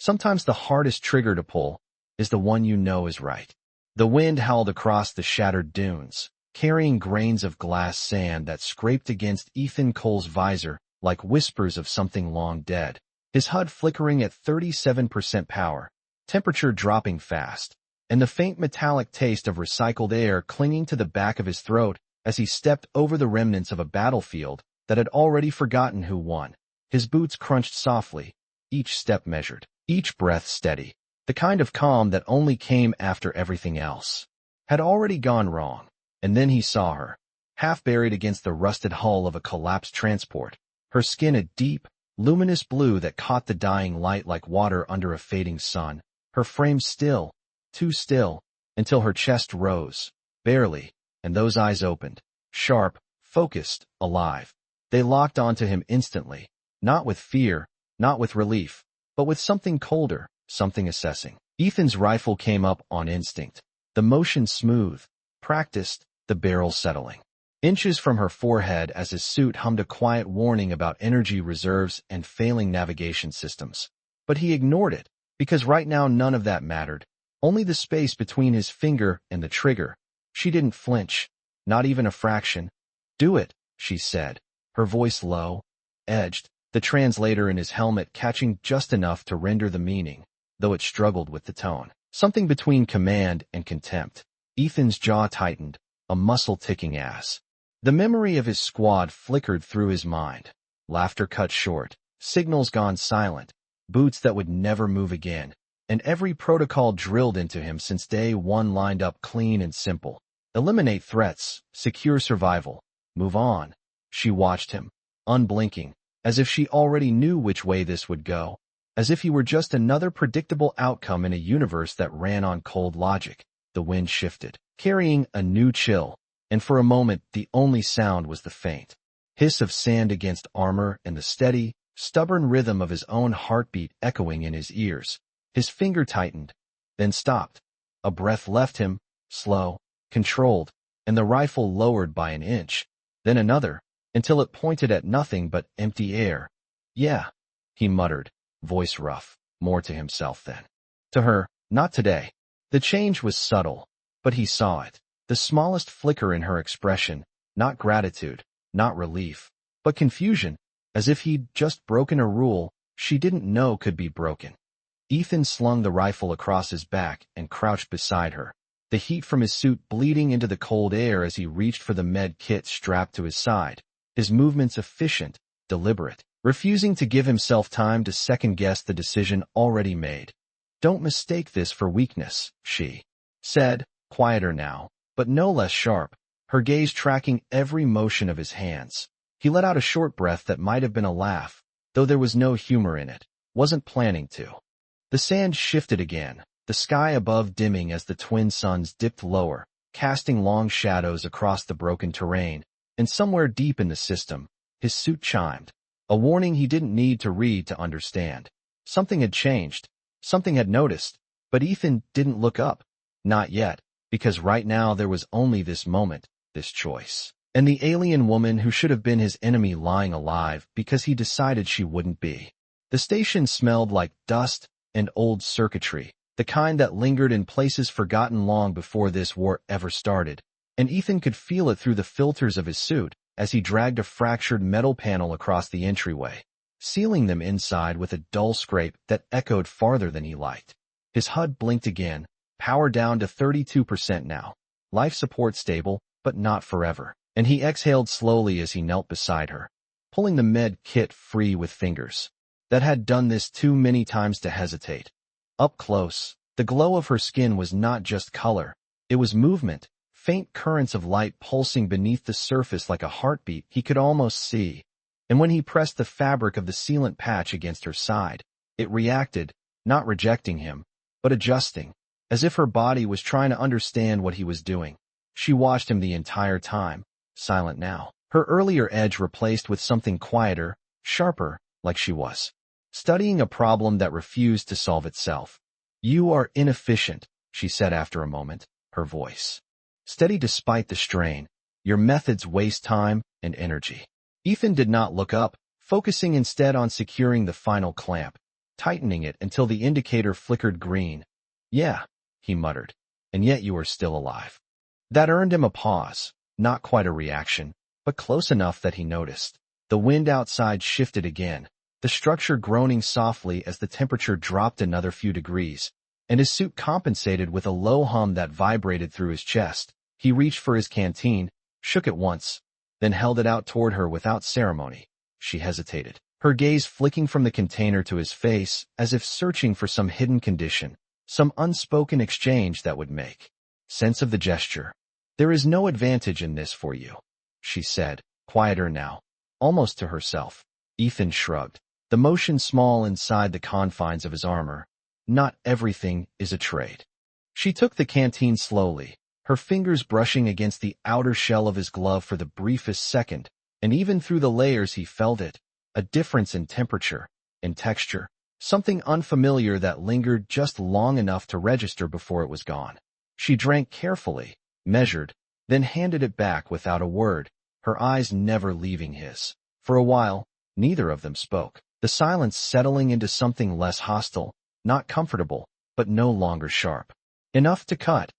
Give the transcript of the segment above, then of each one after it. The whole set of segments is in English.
Sometimes the hardest trigger to pull is the one you know is right. The wind howled across the shattered dunes, carrying grains of glass sand that scraped against Ethan Cole's visor like whispers of something long dead. His HUD flickering at 37% power, temperature dropping fast, and the faint metallic taste of recycled air clinging to the back of his throat as he stepped over the remnants of a battlefield that had already forgotten who won. His boots crunched softly, each step measured, each breath steady. The kind of calm that only came after everything else had already gone wrong. And then he saw her, half buried against the rusted hull of a collapsed transport, her skin a deep, luminous blue that caught the dying light like water under a fading sun, her frame still, too still, until her chest rose, barely, and those eyes opened, sharp, focused, alive. They locked onto him instantly, not with fear, not with relief, but with something colder, something assessing. Ethan's rifle came up on instinct, the motion smooth, practiced, the barrel settling inches from her forehead as his suit hummed a quiet warning about energy reserves and failing navigation systems. But he ignored it, because right now none of that mattered, only the space between his finger and the trigger. She didn't flinch, not even a fraction. "Do it," she said, her voice low, edged, the translator in his helmet catching just enough to render the meaning, though it struggled with the tone. Something between command and contempt. Ethan's jaw tightened, a muscle-ticking ass. The memory of his squad flickered through his mind. Laughter cut short, signals gone silent, boots that would never move again, and every protocol drilled into him since day one lined up clean and simple. Eliminate threats, secure survival, move on. She watched him, unblinking, as if she already knew which way this would go, as if he were just another predictable outcome in a universe that ran on cold logic. The wind shifted, carrying a new chill, and for a moment the only sound was the faint hiss of sand against armor and the steady, stubborn rhythm of his own heartbeat echoing in his ears. His finger tightened, then stopped. A breath left him, slow, controlled, and the rifle lowered by an inch, then another, until it pointed at nothing but empty air. "Yeah," he muttered, voice rough, more to himself than to her. Not today. The change was subtle, but he saw it. The smallest flicker in her expression, not gratitude, not relief, but confusion, as if he'd just broken a rule she didn't know could be broken. Ethan slung the rifle across his back and crouched beside her, the heat from his suit bleeding into the cold air as he reached for the med kit strapped to his side, his movements efficient, deliberate, refusing to give himself time to second-guess the decision already made. "Don't mistake this for weakness," she said, quieter now, but no less sharp, her gaze tracking every motion of his hands. He let out a short breath that might have been a laugh, though there was no humor in it. Wasn't planning to. The sand shifted again, the sky above dimming as the twin suns dipped lower, casting long shadows across the broken terrain, and somewhere deep in the system, his suit chimed. A warning he didn't need to read to understand. Something had changed. Something had noticed, but Ethan didn't look up. Not yet, because right now there was only this moment, this choice. And the alien woman who should have been his enemy lying alive because he decided she wouldn't be. The station smelled like dust and old circuitry, the kind that lingered in places forgotten long before this war ever started, and Ethan could feel it through the filters of his suit as he dragged a fractured metal panel across the entryway, sealing them inside with a dull scrape that echoed farther than he liked. His HUD blinked again, power down to 32% now. Life support stable, but not forever. And he exhaled slowly as he knelt beside her, pulling the med kit free with fingers that had done this too many times to hesitate. Up close, the glow of her skin was not just color, it was movement, faint currents of light pulsing beneath the surface like a heartbeat he could almost see. And when he pressed the fabric of the sealant patch against her side, it reacted, not rejecting him, but adjusting, as if her body was trying to understand what he was doing. She watched him the entire time, silent now, her earlier edge replaced with something quieter, sharper, like she was studying a problem that refused to solve itself. "You are inefficient," she said after a moment, her voice steady despite the strain. "Your methods waste time and energy." Ethan did not look up, focusing instead on securing the final clamp. tightening it until the indicator flickered green. "Yeah," he muttered, "and yet you are still alive." That earned him a pause, not quite a reaction, but close enough that he noticed. The wind outside shifted again, the structure groaning softly as the temperature dropped another few degrees, and his suit compensated with a low hum that vibrated through his chest. He reached for his canteen, shook it once, then held it out toward her without ceremony. She hesitated, her gaze flicking from the container to his face as if searching for some hidden condition, some unspoken exchange that would make sense of the gesture. "There is no advantage in this for you," she said, quieter now, almost to herself. Ethan shrugged, the motion small inside the confines of his armor. "Not everything is a trade." She took the canteen slowly, her fingers brushing against the outer shell of his glove for the briefest second, and even through the layers he felt it, a difference in temperature, in texture, something unfamiliar that lingered just long enough to register before it was gone. She drank carefully, measured, then handed it back without a word, her eyes never leaving his. For a while, neither of them spoke, the silence settling into something less hostile, not comfortable, but no longer sharp. Enough to cut.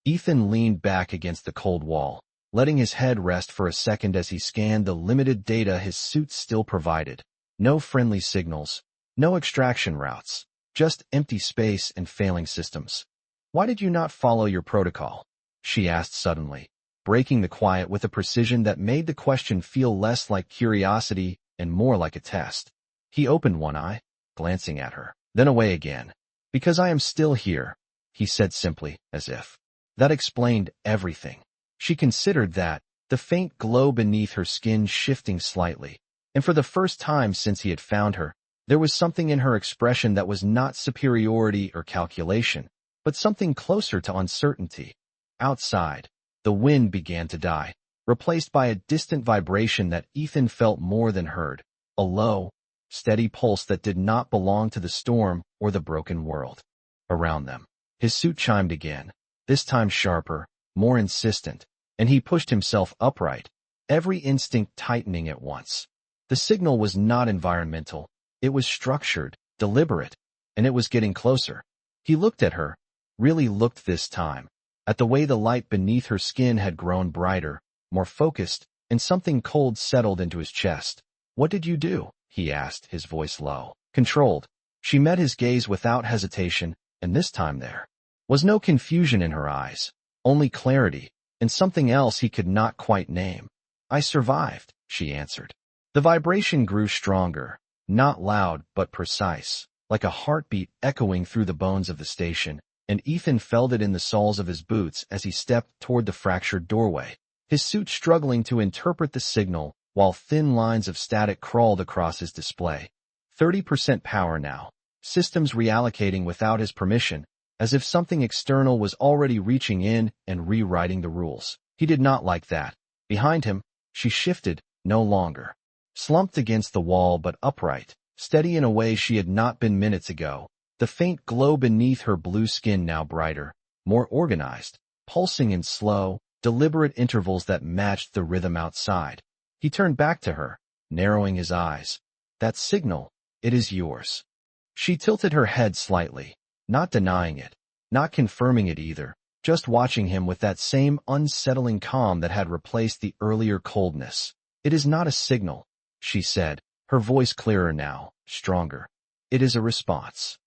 Ethan leaned back against the cold wall, letting his head rest for a second as he scanned the limited data his suit still provided. No friendly signals, no extraction routes, just empty space and failing systems. "Why did you not follow your protocol?" she asked suddenly, breaking the quiet with a precision that made the question feel less like curiosity and more like a test. He opened one eye, glancing at her, then away again. "Because I am still here," he said simply, as if that explained everything. She considered that, the faint glow beneath her skin shifting slightly, and for the first time since he had found her, there was something in her expression that was not superiority or calculation, but something closer to uncertainty. Outside, the wind began to die, replaced by a distant vibration that Ethan felt more than heard, a low, steady pulse that did not belong to the storm or the broken world around them. His suit chimed again, this time sharper, more insistent, and he pushed himself upright, every instinct tightening at once. The signal was not environmental, it was structured, deliberate, and it was getting closer. He looked at her, really looked this time, at the way the light beneath her skin had grown brighter, more focused, and something cold settled into his chest. "What did you do?" he asked, his voice low, controlled. She met his gaze without hesitation, and this time there was no confusion in her eyes, only clarity, and something else he could not quite name. "I survived," she answered. The vibration grew stronger, not loud but precise, like a heartbeat echoing through the bones of the station, and Ethan felt it in the soles of his boots as he stepped toward the fractured doorway, his suit struggling to interpret the signal while thin lines of static crawled across his display. 30% power now, systems reallocating without his permission, as if something external was already reaching in and rewriting the rules. He did not like that. Behind him, she shifted, no longer slumped against the wall but upright, steady in a way she had not been minutes ago, the faint glow beneath her blue skin now brighter, more organized, pulsing in slow, deliberate intervals that matched the rhythm outside. He turned back to her, narrowing his eyes. "That signal, it is yours." She tilted her head slightly, not denying it, not confirming it either, just watching him with that same unsettling calm that had replaced the earlier coldness. "It is not a signal," she said, her voice clearer now, stronger. "It is a response."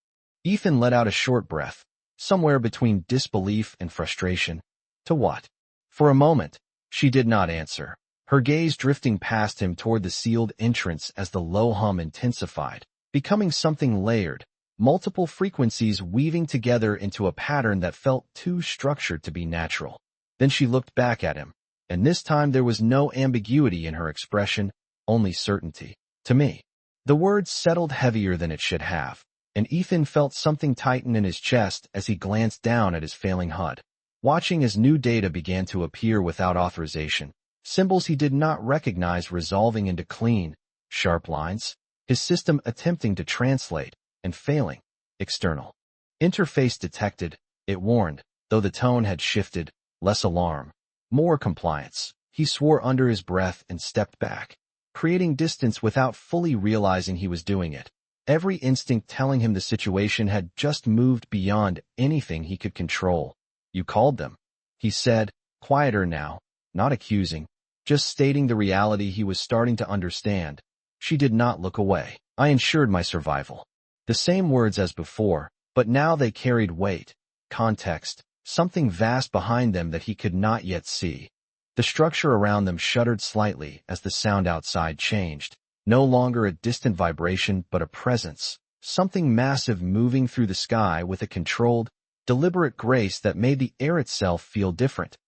Ethan let out a short breath, somewhere between disbelief and frustration. "To what?" For a moment, she did not answer, her gaze drifting past him toward the sealed entrance as the low hum intensified, becoming something layered, multiple frequencies weaving together into a pattern that felt too structured to be natural. Then she looked back at him, and this time there was no ambiguity in her expression, only certainty. "To me." The word settled heavier than it should have, and Ethan felt something tighten in his chest as he glanced down at his failing HUD, watching as new data began to appear without authorization, symbols he did not recognize resolving into clean, sharp lines, his system attempting to translate, and failing. External interface detected, it warned, though the tone had shifted, less alarm, more compliance. He swore under his breath and stepped back, creating distance without fully realizing he was doing it. every instinct telling him the situation had just moved beyond anything he could control. "You called them," he said, quieter now, not accusing, just stating the reality he was starting to understand. She did not look away. "I ensured my survival." The same words as before, but now they carried weight, context, something vast behind them that he could not yet see. The structure around them shuddered slightly as the sound outside changed. No longer a distant vibration, but a presence, something massive moving through the sky with a controlled, deliberate grace that made the air itself feel different.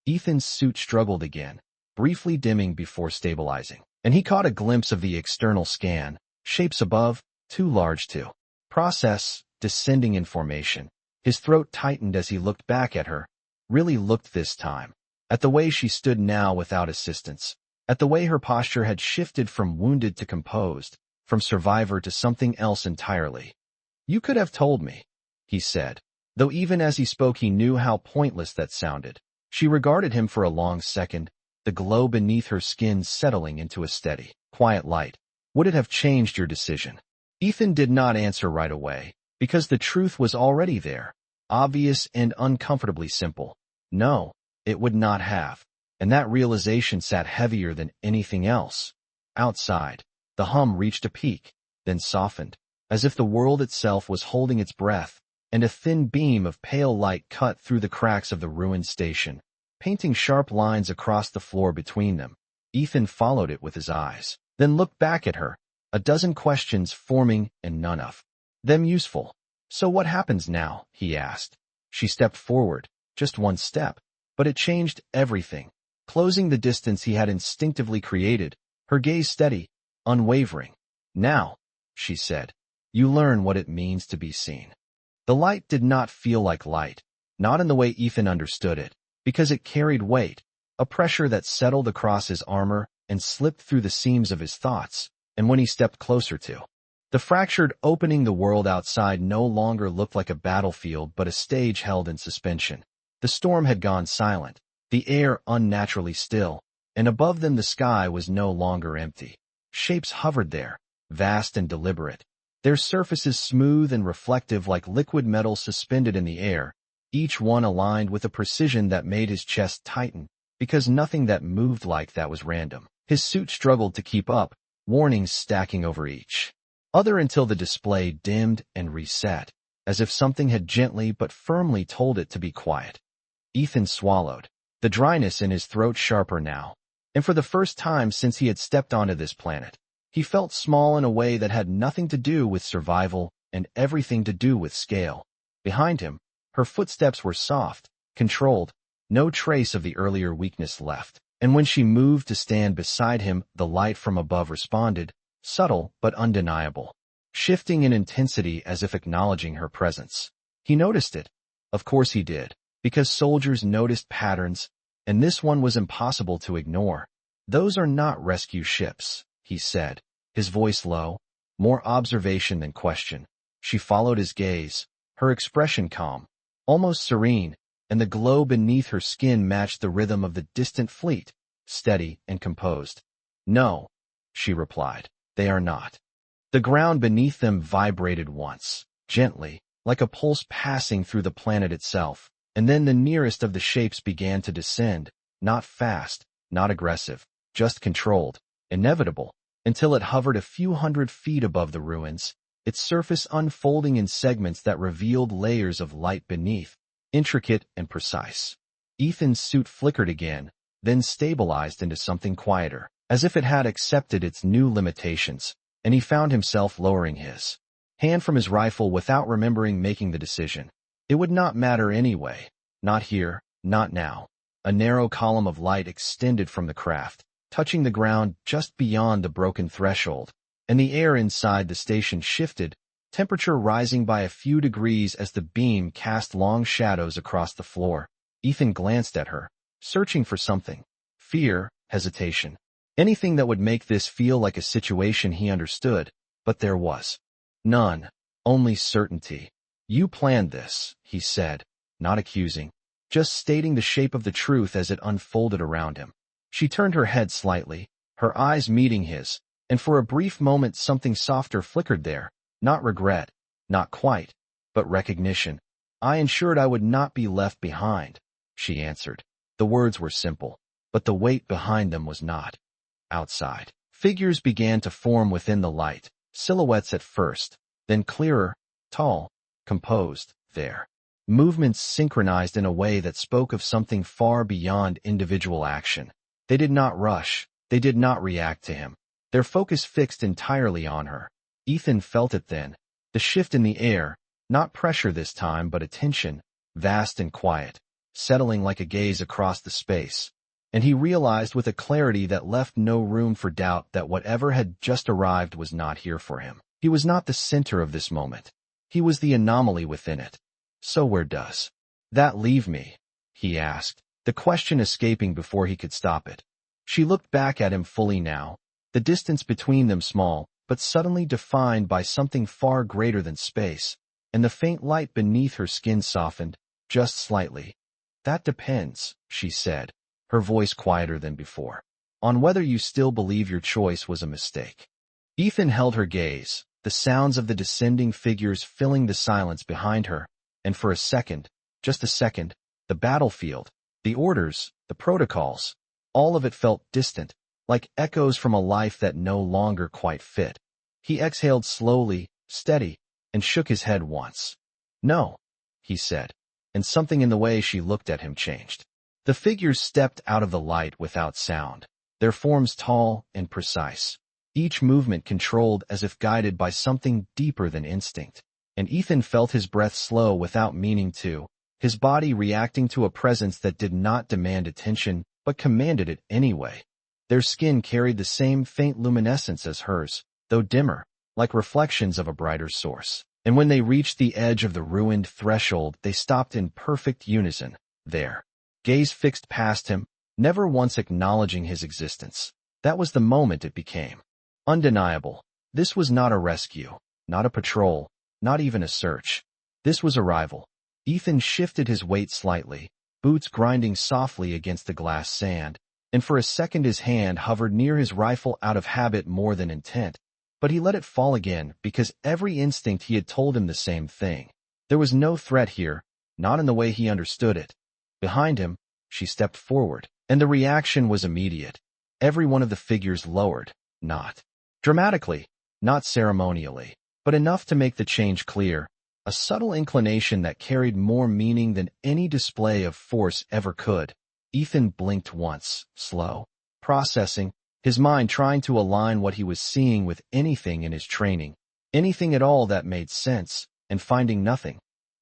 Ethan's suit struggled again, briefly dimming before stabilizing, and he caught a glimpse of the external scan, shapes above, too large to process, descending in formation. His throat tightened as he looked back at her, really looked this time, at the way she stood now without assistance, at the way her posture had shifted from wounded to composed, from survivor to something else entirely. "You could have told me," he said, though even as he spoke he knew how pointless that sounded. She regarded him for a long second, the glow beneath her skin settling into a steady, quiet light. "Would it have changed your decision?" Ethan did not answer right away, because the truth was already there, obvious and uncomfortably simple. No, it would not have. And that realization sat heavier than anything else. Outside, the hum reached a peak, then softened, as if the world itself was holding its breath, and a thin beam of pale light cut through the cracks of the ruined station, painting sharp lines across the floor between them. Ethan followed it with his eyes, then looked back at her, a dozen questions forming and none of them useful. "So what happens now?" he asked. She stepped forward, just one step, but it changed everything, closing the distance he had instinctively created, her gaze steady, unwavering. "Now," she said, "you learn what it means to be seen." The light did not feel like light, not in the way Ethan understood it, because it carried weight, a pressure that settled across his armor and slipped through the seams of his thoughts, and when he stepped closer to the fractured opening, the world outside no longer looked like a battlefield but a stage held in suspension. The storm had gone silent, the air unnaturally still, and above them the sky was no longer empty. Shapes hovered there, vast and deliberate, their surfaces smooth and reflective like liquid metal suspended in the air, each one aligned with a precision that made his chest tighten, because nothing that moved like that was random. His suit struggled to keep up, warnings stacking over each other until the display dimmed and reset, as if something had gently but firmly told it to be quiet. Ethan swallowed, the dryness in his throat sharper now, and for the first time since he had stepped onto this planet, he felt small in a way that had nothing to do with survival and everything to do with scale. Behind him, her footsteps were soft, controlled, no trace of the earlier weakness left, and when she moved to stand beside him, the light from above responded, subtle but undeniable, shifting in intensity as if acknowledging her presence. He noticed it. Of course he did, because soldiers noticed patterns, and this one was impossible to ignore. "Those are not rescue ships," he said, his voice low, more observation than question. She followed his gaze, her expression calm, almost serene, and the glow beneath her skin matched the rhythm of the distant fleet, steady and composed. "No," she replied, "they are not." The ground beneath them vibrated once, gently, like a pulse passing through the planet itself, and then the nearest of the shapes began to descend, not fast, not aggressive, just controlled, inevitable, until it hovered a few hundred feet above the ruins, its surface unfolding in segments that revealed layers of light beneath, intricate and precise. Ethan's suit flickered again, then stabilized into something quieter, as if it had accepted its new limitations, and he found himself lowering his hand from his rifle without remembering making the decision. It would not matter anyway, not here, not now. A narrow column of light extended from the craft, touching the ground just beyond the broken threshold, and the air inside the station shifted, temperature rising by a few degrees as the beam cast long shadows across the floor. Ethan glanced at her, searching for something. Fear, hesitation, anything that would make this feel like a situation he understood, but there was none, only certainty. "You planned this," he said, not accusing, just stating the shape of the truth as it unfolded around him. She turned her head slightly, her eyes meeting his, and for a brief moment something softer flickered there, Not regret, not quite, but recognition. I ensured I would not be left behind, she answered. The words were simple, but the weight behind them was not. Outside, figures began to form within the light, silhouettes at first, then clearer, tall, composed, their movements synchronized in a way that spoke of something far beyond individual action. They did not rush, they did not react to him. Their focus fixed entirely on her. Ethan felt it then, the shift in the air, not pressure this time but attention, vast and quiet, settling like a gaze across the space. And he realized with a clarity that left no room for doubt that whatever had just arrived was not here for him. He was not the center of this moment. He was the anomaly within it. So where does that leave me? He asked, the question escaping before he could stop it. She looked back at him fully now, the distance between them small, but suddenly defined by something far greater than space, and the faint light beneath her skin softened, just slightly. That depends, she said, her voice quieter than before, on whether you still believe your choice was a mistake. Ethan held her gaze, the sounds of the descending figures filling the silence behind her, and for a second, just a second, the battlefield, the orders, the protocols, all of it felt distant, like echoes from a life that no longer quite fit. He exhaled slowly, steady, and shook his head once. No, he said, and something in the way she looked at him changed. The figures stepped out of the light without sound, their forms tall and precise, each movement controlled as if guided by something deeper than instinct. And Ethan felt his breath slow without meaning to, his body reacting to a presence that did not demand attention but commanded it anyway. Their skin carried the same faint luminescence as hers, though dimmer, like reflections of a brighter source. And when they reached the edge of the ruined threshold, they stopped in perfect unison, their gaze fixed past him, never once acknowledging his existence. That was the moment it became undeniable. This was not a rescue, not a patrol, not even a search. This was arrival. Ethan shifted his weight slightly, boots grinding softly against the glass sand, and for a second his hand hovered near his rifle out of habit more than intent. But he let it fall again because every instinct he had told him the same thing. There was no threat here, not in the way he understood it. Behind him, she stepped forward, and the reaction was immediate. Every one of the figures lowered, not dramatically, not ceremonially, but enough to make the change clear, a subtle inclination that carried more meaning than any display of force ever could. Ethan blinked once, slow, processing, his mind trying to align what he was seeing with anything in his training, anything at all that made sense, and finding nothing.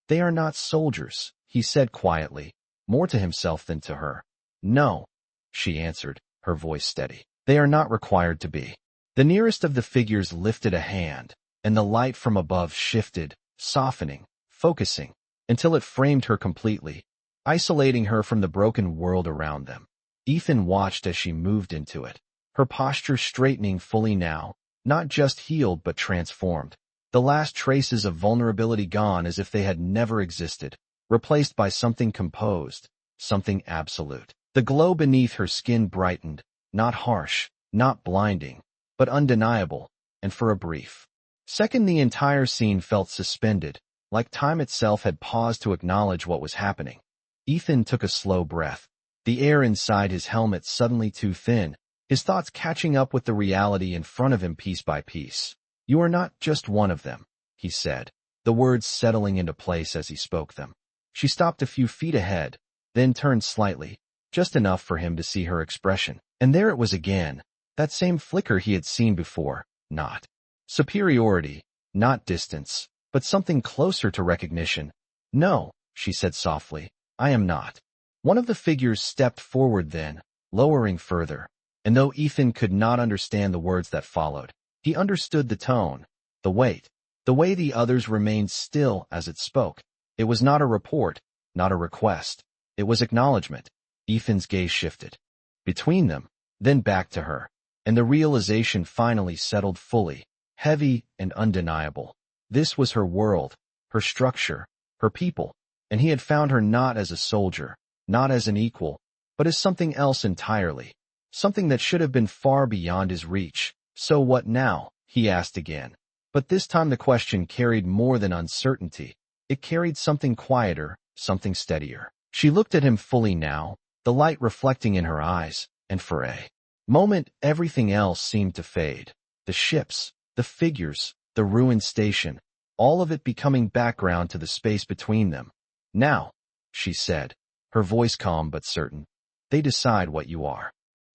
They are not soldiers, he said quietly, more to himself than to her. No, she answered, her voice steady. They are not required to be. The nearest of the figures lifted a hand, and the light from above shifted, softening, focusing, until it framed her completely, isolating her from the broken world around them. Ethan watched as she moved into it, her posture straightening fully now, not just healed but transformed, the last traces of vulnerability gone as if they had never existed, replaced by something composed, something absolute. The glow beneath her skin brightened, not harsh, not blinding, but undeniable, and for a brief second the entire scene felt suspended, like time itself had paused to acknowledge what was happening. Ethan took a slow breath, the air inside his helmet suddenly too thin, his thoughts catching up with the reality in front of him piece by piece. You are not just one of them, he said, the words settling into place as he spoke them. She stopped a few feet ahead, then turned slightly, just enough for him to see her expression. And there it was again, that same flicker he had seen before, not superiority, not distance, but something closer to recognition. No, she said softly, I am not. One of the figures stepped forward then, lowering further, and though Ethan could not understand the words that followed, he understood the tone, the weight, the way the others remained still as it spoke. It was not a report, not a request. It was acknowledgement. Ethan's gaze shifted. Between them, then back to her, and the realization finally settled fully, heavy and undeniable. This was her world, her structure, her people, and he had found her not as a soldier, not as an equal, but as something else entirely, something that should have been far beyond his reach. So what now? He asked again. But this time the question carried more than uncertainty. It carried something quieter, something steadier. She looked at him fully now, the light reflecting in her eyes, and for a moment everything else seemed to fade. The ships, the figures, the ruined station, all of it becoming background to the space between them. Now, she said, her voice calm but certain, they decide what you are.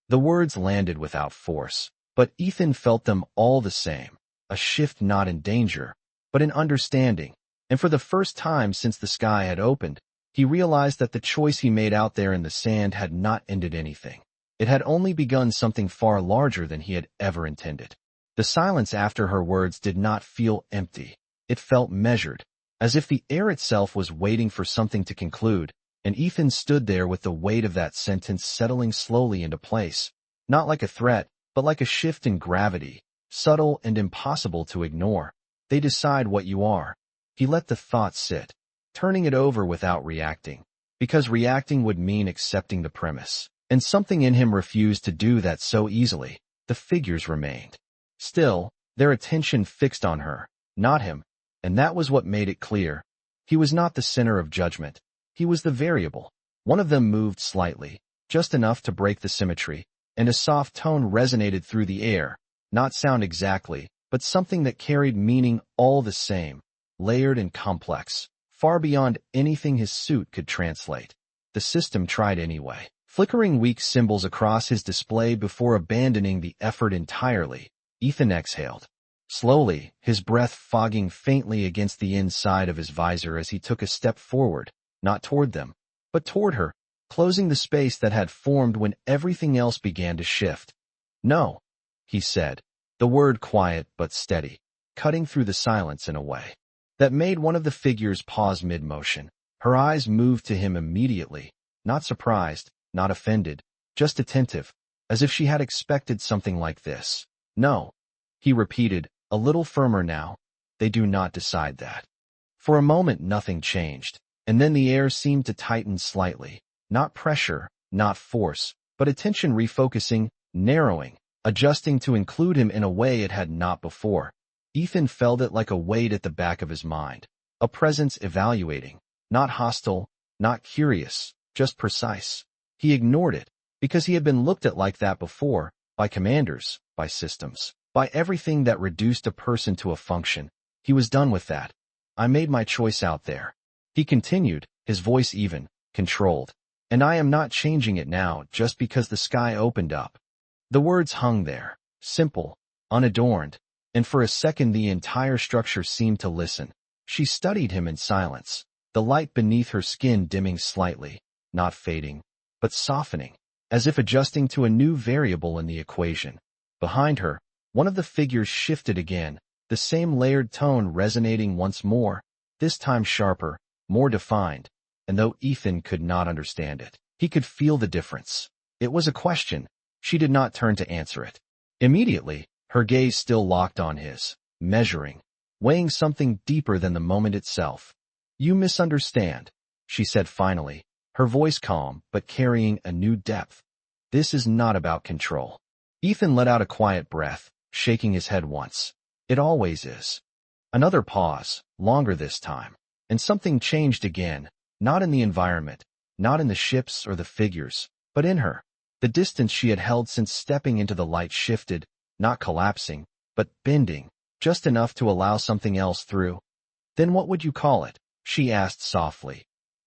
The words landed without force, but Ethan felt them all the same, a shift not in danger, but in understanding, and for the first time since the sky had opened, he realized that the choice he made out there in the sand had not ended anything. It had only begun something far larger than he had ever intended. The silence after her words did not feel empty. It felt measured, as if the air itself was waiting for something to conclude, and Ethan stood there with the weight of that sentence settling slowly into place, not like a threat, but like a shift in gravity, subtle and impossible to ignore. They decide what you are. He let the thought sit, turning it over without reacting, because reacting would mean accepting the premise, and something in him refused to do that so easily. The figures remained still, their attention fixed on her, not him, and that was what made it clear. He was not the center of judgment. He was the variable. One of them moved slightly, just enough to break the symmetry, and a soft tone resonated through the air, not sound exactly, but something that carried meaning all the same, layered and complex, far beyond anything his suit could translate. The system tried anyway, flickering weak symbols across his display before abandoning the effort entirely. Ethan exhaled. Slowly, his breath fogging faintly against the inside of his visor as he took a step forward, not toward them, but toward her, closing the space that had formed when everything else began to shift. No, he said, the word quiet but steady, cutting through the silence in a way that made one of the figures pause mid-motion. Her eyes moved to him immediately, not surprised, not offended, just attentive, as if she had expected something like this. No, he repeated, a little firmer now, they do not decide that. For a moment nothing changed, and then the air seemed to tighten slightly, not pressure, not force, but attention refocusing, narrowing, adjusting to include him in a way it had not before. Ethan felt it like a weight at the back of his mind, a presence evaluating, not hostile, not curious, just precise. He ignored it, because he had been looked at like that before, by commanders, by systems, by everything that reduced a person to a function. He was done with that. I made my choice out there. He continued, his voice even, controlled. And I am not changing it now just because the sky opened up. The words hung there, simple, unadorned, and for a second the entire structure seemed to listen. She studied him in silence, the light beneath her skin dimming slightly, not fading, but softening, as if adjusting to a new variable in the equation. Behind her, one of the figures shifted again, the same layered tone resonating once more, this time sharper, more defined, and though Ethan could not understand it, he could feel the difference. It was a question. She did not turn to answer it. Immediately, her gaze still locked on his, measuring, weighing something deeper than the moment itself. You misunderstand, she said finally, her voice calm but carrying a new depth. This is not about control. Ethan let out a quiet breath, shaking his head once. It always is. Another pause, longer this time, and something changed again, not in the environment, not in the ships or the figures, but in her. The distance she had held since stepping into the light shifted, not collapsing, but bending, just enough to allow something else through. Then what would you call it? She asked softly.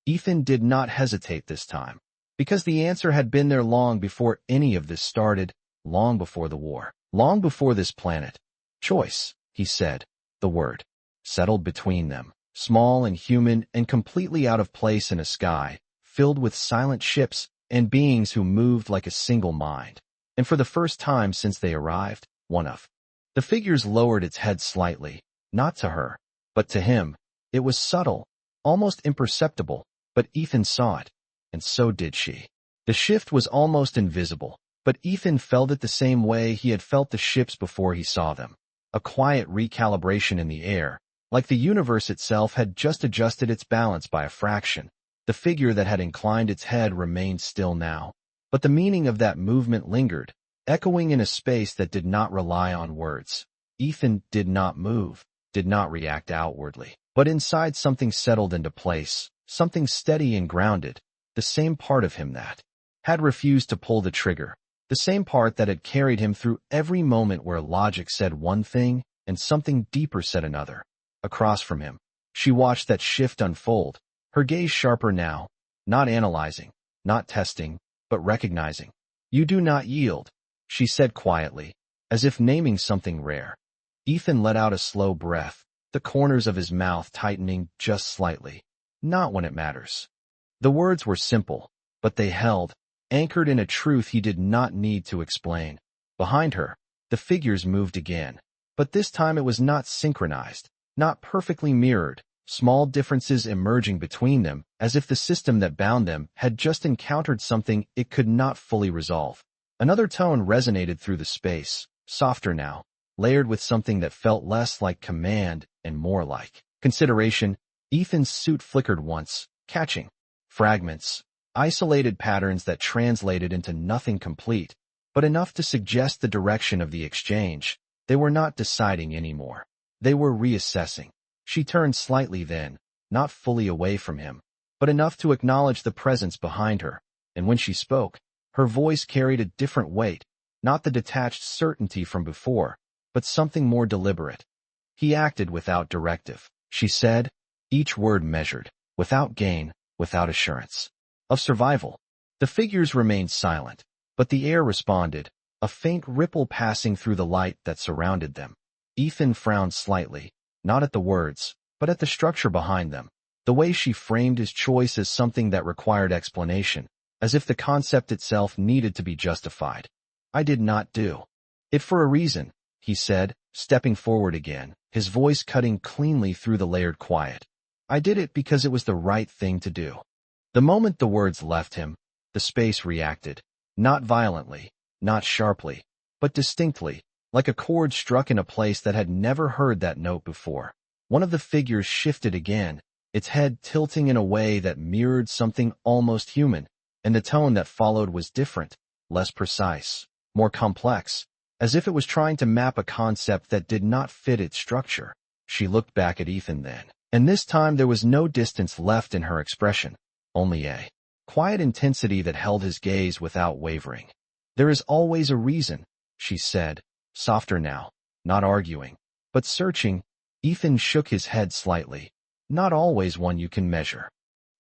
Ethan did not hesitate this time, because the answer had been there long before any of this started, long before the war, long before this planet. Choice, he said, the word, settled between them, small and human and completely out of place in a sky, filled with silent ships and beings who moved like a single mind. And for the first time since they arrived, one of the figures lowered its head slightly, not to her, but to him. It was subtle, almost imperceptible, but Ethan saw it, and so did she. The shift was almost invisible, but Ethan felt it the same way he had felt the ships before he saw them. A quiet recalibration in the air, like the universe itself had just adjusted its balance by a fraction. The figure that had inclined its head remained still now, but the meaning of that movement lingered, echoing in a space that did not rely on words. Ethan did not move, did not react outwardly. But inside something settled into place, something steady and grounded, the same part of him that had refused to pull the trigger, the same part that had carried him through every moment where logic said one thing and something deeper said another. Across from him, she watched that shift unfold, her gaze sharper now, not analyzing, not testing, but recognizing. "You do not yield," she said quietly, as if naming something rare. Ethan let out a slow breath, the corners of his mouth tightening just slightly. "Not when it matters." The words were simple, but they held, anchored in a truth he did not need to explain. Behind her, the figures moved again, but this time it was not synchronized, not perfectly mirrored, small differences emerging between them, as if the system that bound them had just encountered something it could not fully resolve. Another tone resonated through the space, softer now, layered with something that felt less like command and more like consideration. Ethan's suit flickered once, catching fragments, isolated patterns that translated into nothing complete, but enough to suggest the direction of the exchange. They were not deciding anymore. They were reassessing. She turned slightly then, not fully away from him, but enough to acknowledge the presence behind her, and when she spoke, her voice carried a different weight, not the detached certainty from before, but something more deliberate. "He acted without directive," she said, each word measured, without gain, without assurance of survival. The figures remained silent, but the air responded, a faint ripple passing through the light that surrounded them. Ethan frowned slightly, not at the words, but at the structure behind them, the way she framed his choice as something that required explanation, as if the concept itself needed to be justified. "I did not do it for a reason," he said, stepping forward again, his voice cutting cleanly through the layered quiet. "I did it because it was the right thing to do." The moment the words left him, the space reacted, not violently, not sharply, but distinctly, like a chord struck in a place that had never heard that note before. One of the figures shifted again, its head tilting in a way that mirrored something almost human, and the tone that followed was different, less precise, more complex, as if it was trying to map a concept that did not fit its structure. She looked back at Ethan then, and this time there was no distance left in her expression, only a quiet intensity that held his gaze without wavering. "There is always a reason," she said, softer now, not arguing, but searching. Ethan shook his head slightly. "Not always one you can measure."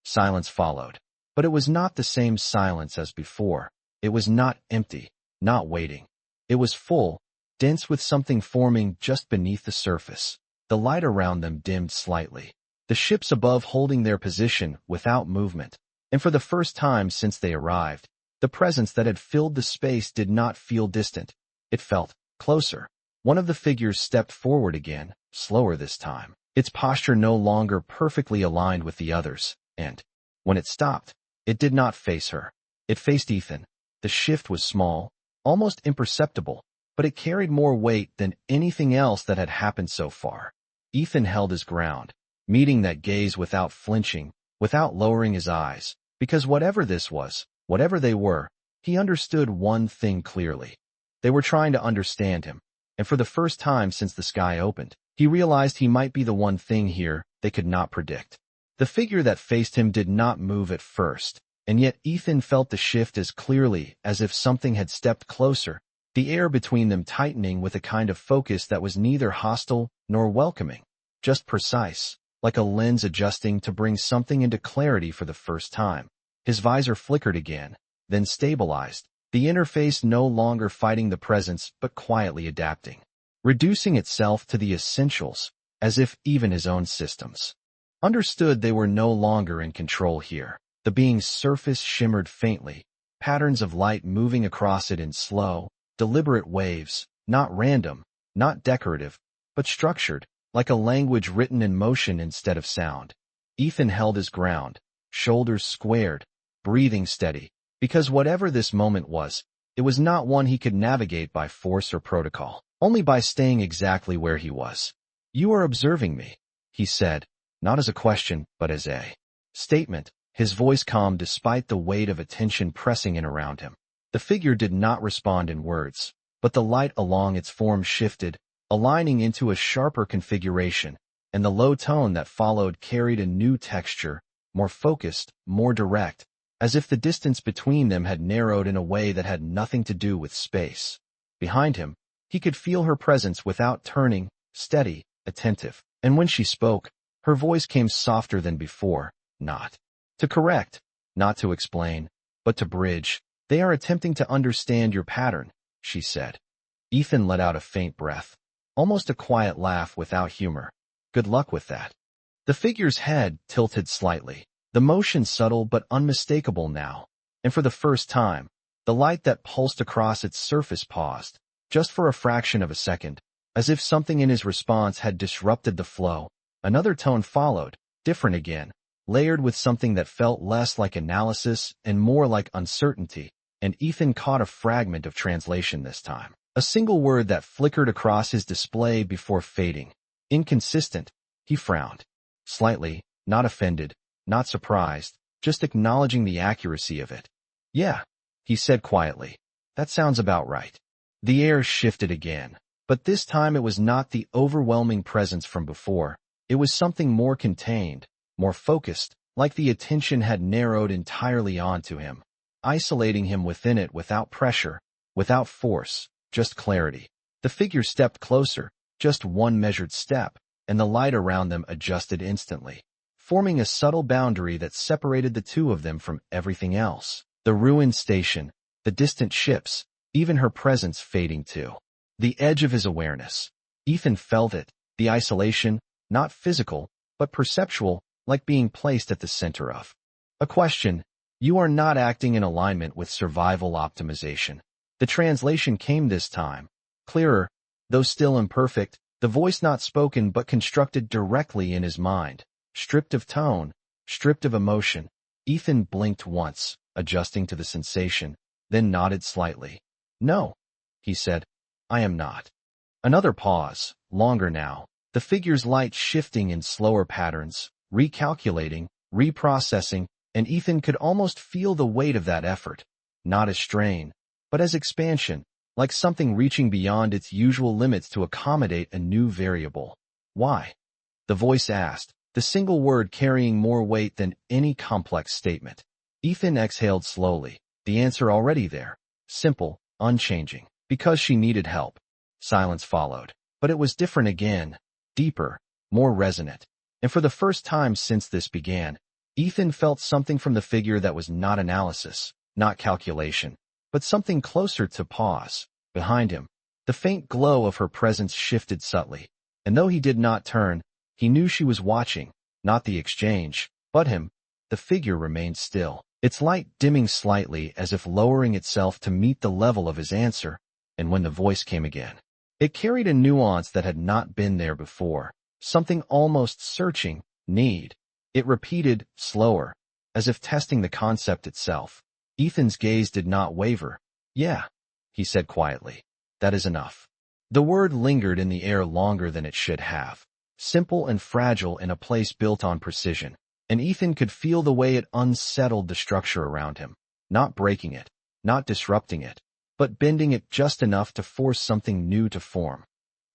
Silence followed, but it was not the same silence as before. It was not empty, not waiting. It was full, dense with something forming just beneath the surface. The light around them dimmed slightly, the ships above holding their position without movement, and for the first time since they arrived, the presence that had filled the space did not feel distant. It felt closer. One of the figures stepped forward again, slower this time, its posture no longer perfectly aligned with the others, and when it stopped, it did not face her. It faced Ethan. The shift was small, almost imperceptible, but it carried more weight than anything else that had happened so far. Ethan held his ground, meeting that gaze without flinching, without lowering his eyes, because whatever this was, whatever they were, he understood one thing clearly. They were trying to understand him, and for the first time since the sky opened, he realized he might be the one thing here they could not predict. The figure that faced him did not move at first, and yet Ethan felt the shift as clearly as if something had stepped closer, the air between them tightening with a kind of focus that was neither hostile nor welcoming, just precise, like a lens adjusting to bring something into clarity for the first time. His visor flickered again, then stabilized, the interface no longer fighting the presence but quietly adapting, reducing itself to the essentials, as if even his own systems understood they were no longer in control here. The being's surface shimmered faintly, patterns of light moving across it in slow, deliberate waves, not random, not decorative, but structured, like a language written in motion instead of sound. Ethan held his ground, shoulders squared, breathing steady, because whatever this moment was, it was not one he could navigate by force or protocol, only by staying exactly where he was. "You are observing me," he said, not as a question, but as a statement, his voice calm despite the weight of attention pressing in around him. The figure did not respond in words, but the light along its form shifted, aligning into a sharper configuration, and the low tone that followed carried a new texture, more focused, more direct, as if the distance between them had narrowed in a way that had nothing to do with space. Behind him, he could feel her presence without turning, steady, attentive. And when she spoke, her voice came softer than before, not to correct, not to explain, but to bridge. "They are attempting to understand your pattern," she said. Ethan let out a faint breath, almost a quiet laugh without humor. "Good luck with that." The figure's head tilted slightly, the motion subtle but unmistakable now, and for the first time, the light that pulsed across its surface paused, just for a fraction of a second, as if something in his response had disrupted the flow. Another tone followed, different again, layered with something that felt less like analysis and more like uncertainty, and Ethan caught a fragment of translation this time. A single word that flickered across his display before fading. Inconsistent. He frowned. Slightly, not offended, not surprised, just acknowledging the accuracy of it. "Yeah," he said quietly. "That sounds about right." The air shifted again, but this time it was not the overwhelming presence from before. It was something more contained, more focused, like the attention had narrowed entirely onto him, isolating him within it without pressure, without force, just clarity. The figure stepped closer, just one measured step, and the light around them adjusted instantly, forming a subtle boundary that separated the two of them from everything else. The ruined station, the distant ships, even her presence fading too. The edge of his awareness. Ethan felt it, the isolation, not physical, but perceptual, like being placed at the center of a question. "You are not acting in alignment with survival optimization." The translation came this time, clearer, though still imperfect, the voice not spoken but constructed directly in his mind, stripped of tone, stripped of emotion. Ethan blinked once, adjusting to the sensation, then nodded slightly. "No," he said, "I am not." Another pause, longer now, the figure's light shifting in slower patterns, recalculating, reprocessing, and Ethan could almost feel the weight of that effort, not as strain, but as expansion, like something reaching beyond its usual limits to accommodate a new variable. "Why?" the voice asked, the single word carrying more weight than any complex statement. Ethan exhaled slowly, the answer already there, simple, unchanging. "Because she needed help." Silence followed, but it was different again, deeper, more resonant. And for the first time since this began, Ethan felt something from the figure that was not analysis, not calculation, but something closer to pause. Behind him, the faint glow of her presence shifted subtly, and though he did not turn, he knew she was watching, not the exchange, but him. The figure remained still, its light dimming slightly as if lowering itself to meet the level of his answer, and when the voice came again, it carried a nuance that had not been there before, something almost searching, need. It repeated, slower, as if testing the concept itself. Ethan's gaze did not waver. "Yeah," he said quietly. "That is enough." The word lingered in the air longer than it should have, simple and fragile in a place built on precision, and Ethan could feel the way it unsettled the structure around him, not breaking it, not disrupting it, but bending it just enough to force something new to form.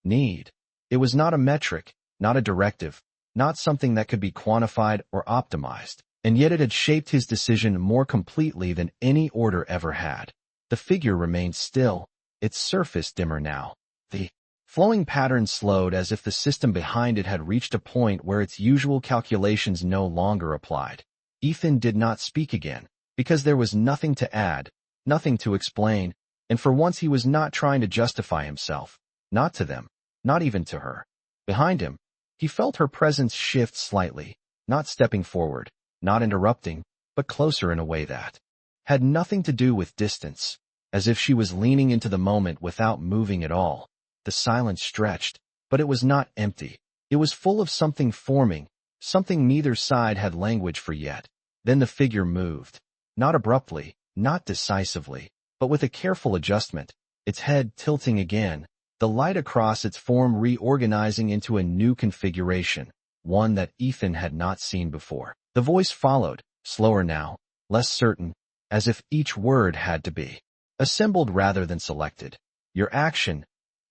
Need. It was not a metric, not a directive, not something that could be quantified or optimized, and yet it had shaped his decision more completely than any order ever had. The figure remained still, its surface dimmer now. The flowing pattern slowed as if the system behind it had reached a point where its usual calculations no longer applied. Ethan did not speak again, because there was nothing to add, nothing to explain, and for once he was not trying to justify himself, not to them, not even to her. Behind him, he felt her presence shift slightly, not stepping forward, not interrupting, but closer in a way that had nothing to do with distance, as if she was leaning into the moment without moving at all. The silence stretched, but it was not empty. It was full of something forming, something neither side had language for yet. Then the figure moved, not abruptly, not decisively, but with a careful adjustment, its head tilting again, the light across its form reorganizing into a new configuration, one that Ethan had not seen before. The voice followed, slower now, less certain, as if each word had to be assembled rather than selected. "Your action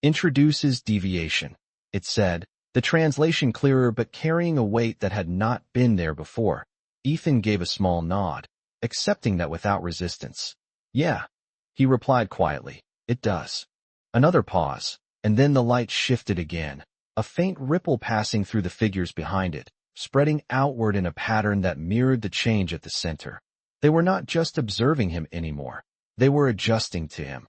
introduces deviation. It said, the translation clearer but carrying a weight that had not been there before. Ethan gave a small nod, accepting that without resistance. Yeah, he replied quietly, it does. Another pause, and then the light shifted again, a faint ripple passing through the figures behind it, spreading outward in a pattern that mirrored the change at the center. They were not just observing him anymore. They were adjusting to him.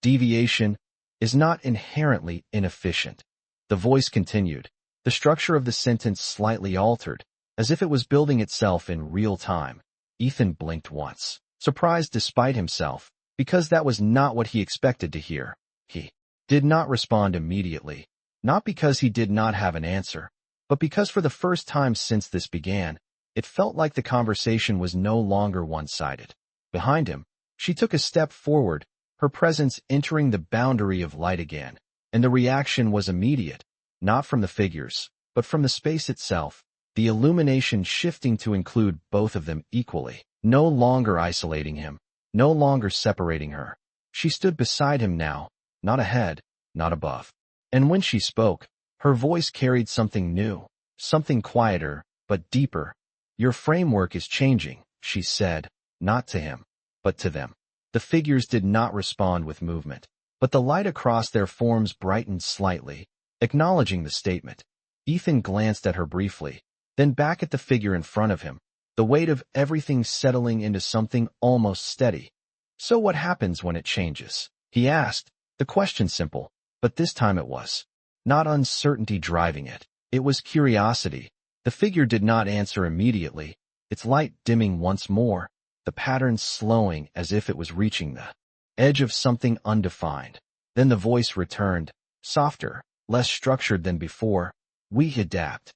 Deviation is not inherently inefficient. The voice continued, the structure of the sentence slightly altered, as if it was building itself in real time. Ethan blinked once, surprised despite himself, because that was not what he expected to hear. He did not respond immediately, not because he did not have an answer, but because for the first time since this began, it felt like the conversation was no longer one-sided. Behind him, she took a step forward, her presence entering the boundary of light again, and the reaction was immediate, not from the figures, but from the space itself, the illumination shifting to include both of them equally, no longer isolating him, no longer separating her. She stood beside him now, not ahead, not above. And when she spoke, her voice carried something new, something quieter, but deeper. Your framework is changing, she said, not to him, but to them. The figures did not respond with movement, but the light across their forms brightened slightly, acknowledging the statement. Ethan glanced at her briefly, then back at the figure in front of him, the weight of everything settling into something almost steady. So what happens when it changes? He asked, the question simple, but this time it was not uncertainty driving it. It was curiosity. The figure did not answer immediately, its light dimming once more, the pattern slowing as if it was reaching the edge of something undefined. Then the voice returned, softer, less structured than before. We adapt.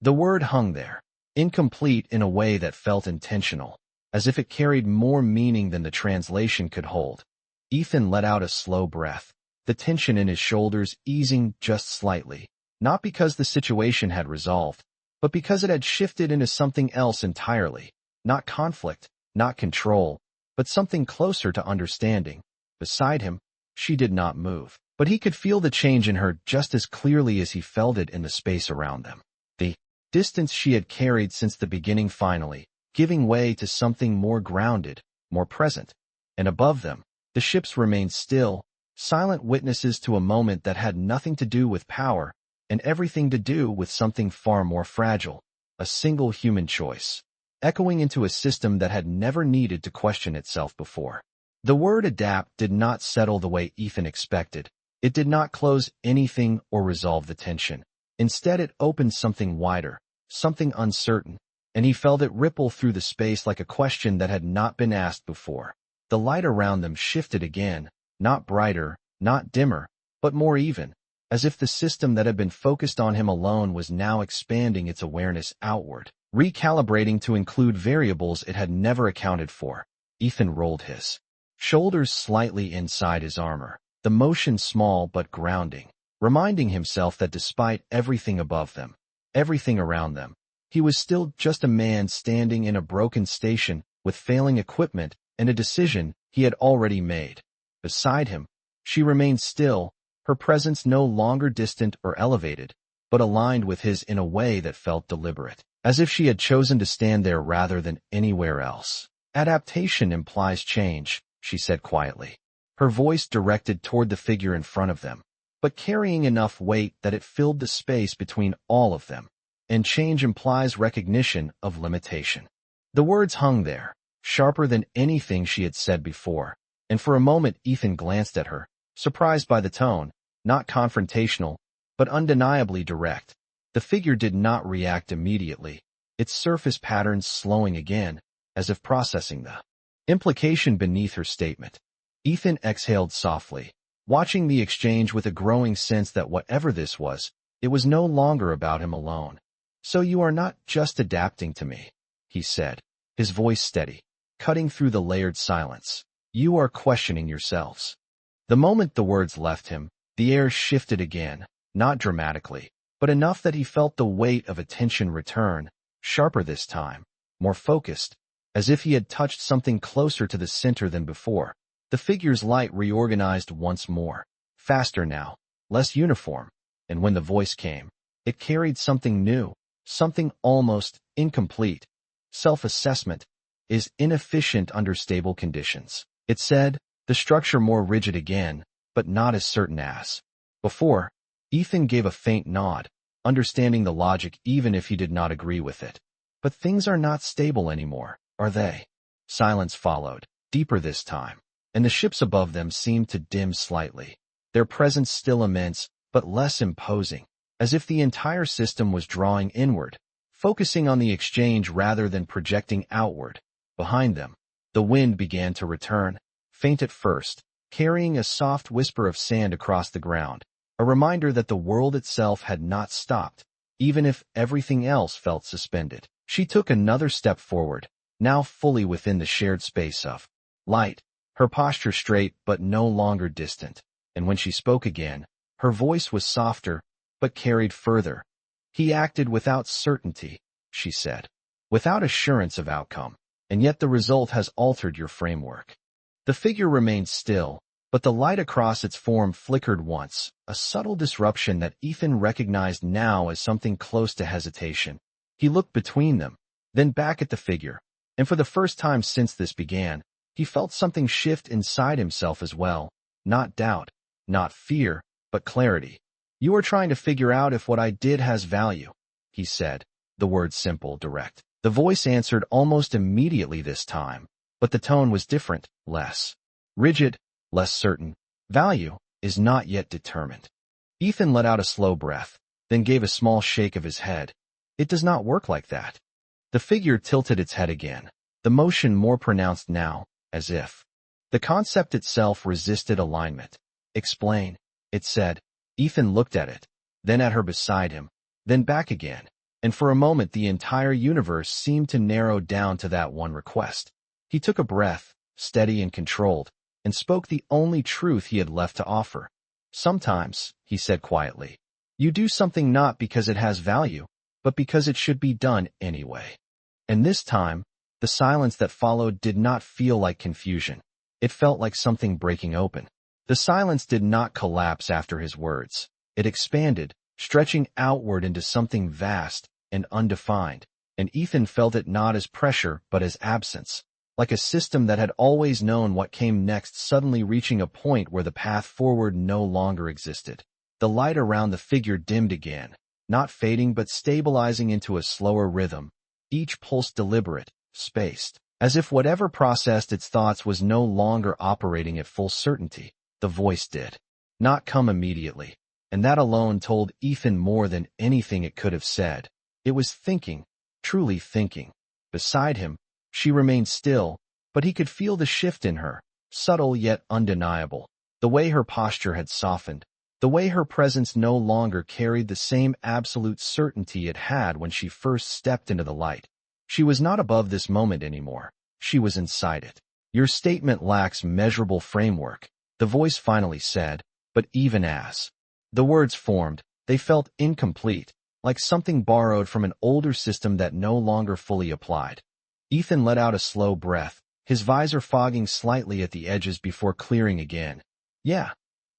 The word hung there, incomplete in a way that felt intentional, as if it carried more meaning than the translation could hold. Ethan let out a slow breath, the tension in his shoulders easing just slightly, not because the situation had resolved, but because it had shifted into something else entirely, not conflict, not control, but something closer to understanding. Beside him, she did not move, but he could feel the change in her just as clearly as he felt it in the space around them. The distance she had carried since the beginning finally, giving way to something more grounded, more present. And above them, the ships remained still, silent witnesses to a moment that had nothing to do with power, and everything to do with something far more fragile, a single human choice, echoing into a system that had never needed to question itself before. The word adapt did not settle the way Ethan expected. It did not close anything or resolve the tension. Instead, it opened something wider, something uncertain, and he felt it ripple through the space like a question that had not been asked before. The light around them shifted again, not brighter, not dimmer, but more even, as if the system that had been focused on him alone was now expanding its awareness outward, recalibrating to include variables it had never accounted for. Ethan rolled his shoulders slightly inside his armor, the motion small but grounding, reminding himself that despite everything above them, everything around them, he was still just a man standing in a broken station with failing equipment and a decision he had already made. Beside him, she remained still, her presence no longer distant or elevated, but aligned with his in a way that felt deliberate, as if she had chosen to stand there rather than anywhere else. Adaptation implies change, she said quietly, her voice directed toward the figure in front of them, but carrying enough weight that it filled the space between all of them. And change implies recognition of limitation. The words hung there, sharper than anything she had said before, and for a moment Ethan glanced at her, surprised by the tone, not confrontational, but undeniably direct. The figure did not react immediately, its surface patterns slowing again, as if processing the implication beneath her statement. Ethan exhaled softly, watching the exchange with a growing sense that whatever this was, it was no longer about him alone. So you are not just adapting to me, he said, his voice steady, cutting through the layered silence. You are questioning yourselves. The moment the words left him, the air shifted again, not dramatically, but enough that he felt the weight of attention return, sharper this time, more focused, as if he had touched something closer to the center than before. The figure's light reorganized once more, faster now, less uniform, and when the voice came, it carried something new, something almost incomplete. Self-assessment is inefficient under stable conditions. It said, the structure more rigid again, but not as certain as before. Ethan gave a faint nod, understanding the logic even if he did not agree with it. But things are not stable anymore, are they? Silence followed, deeper this time, and the ships above them seemed to dim slightly, their presence still immense, but less imposing, as if the entire system was drawing inward, focusing on the exchange rather than projecting outward. Behind them, the wind began to return, faint at first, carrying a soft whisper of sand across the ground, a reminder that the world itself had not stopped, even if everything else felt suspended. She took another step forward, now fully within the shared space of light, her posture straight but no longer distant, and when she spoke again, her voice was softer, but carried further. He acted without certainty, she said, without assurance of outcome, and yet the result has altered your framework. The figure remained still, but the light across its form flickered once, a subtle disruption that Ethan recognized now as something close to hesitation. He looked between them, then back at the figure, and for the first time since this began, he felt something shift inside himself as well. Not doubt, not fear, but clarity. You are trying to figure out if what I did has value, he said, the words simple, direct. The voice answered almost immediately this time, but the tone was different, less rigid, less certain. Value is not yet determined. Ethan let out a slow breath, then gave a small shake of his head. It does not work like that. The figure tilted its head again, the motion more pronounced now, as if the concept itself resisted alignment. Explain, it said. Ethan looked at it, then at her beside him, then back again, and for a moment the entire universe seemed to narrow down to that one request. He took a breath, steady and controlled, and spoke the only truth he had left to offer. Sometimes, he said quietly, you do something not because it has value, but because it should be done anyway. And this time, the silence that followed did not feel like confusion. It felt like something breaking open. The silence did not collapse after his words. It expanded, stretching outward into something vast and undefined, and Ethan felt it not as pressure but as absence, like a system that had always known what came next suddenly reaching a point where the path forward no longer existed. The light around the figure dimmed again, not fading but stabilizing into a slower rhythm, each pulse deliberate, spaced, as if whatever processed its thoughts was no longer operating at full certainty. The voice did not come immediately, and that alone told Ethan more than anything it could have said. It was thinking, truly thinking. Beside him, she remained still, but he could feel the shift in her, subtle yet undeniable. The way her posture had softened, the way her presence no longer carried the same absolute certainty it had when she first stepped into the light. She was not above this moment anymore. She was inside it. Your statement lacks measurable framework, the voice finally said, but even as the words formed, they felt incomplete, like something borrowed from an older system that no longer fully applied. Ethan let out a slow breath, his visor fogging slightly at the edges before clearing again. Yeah,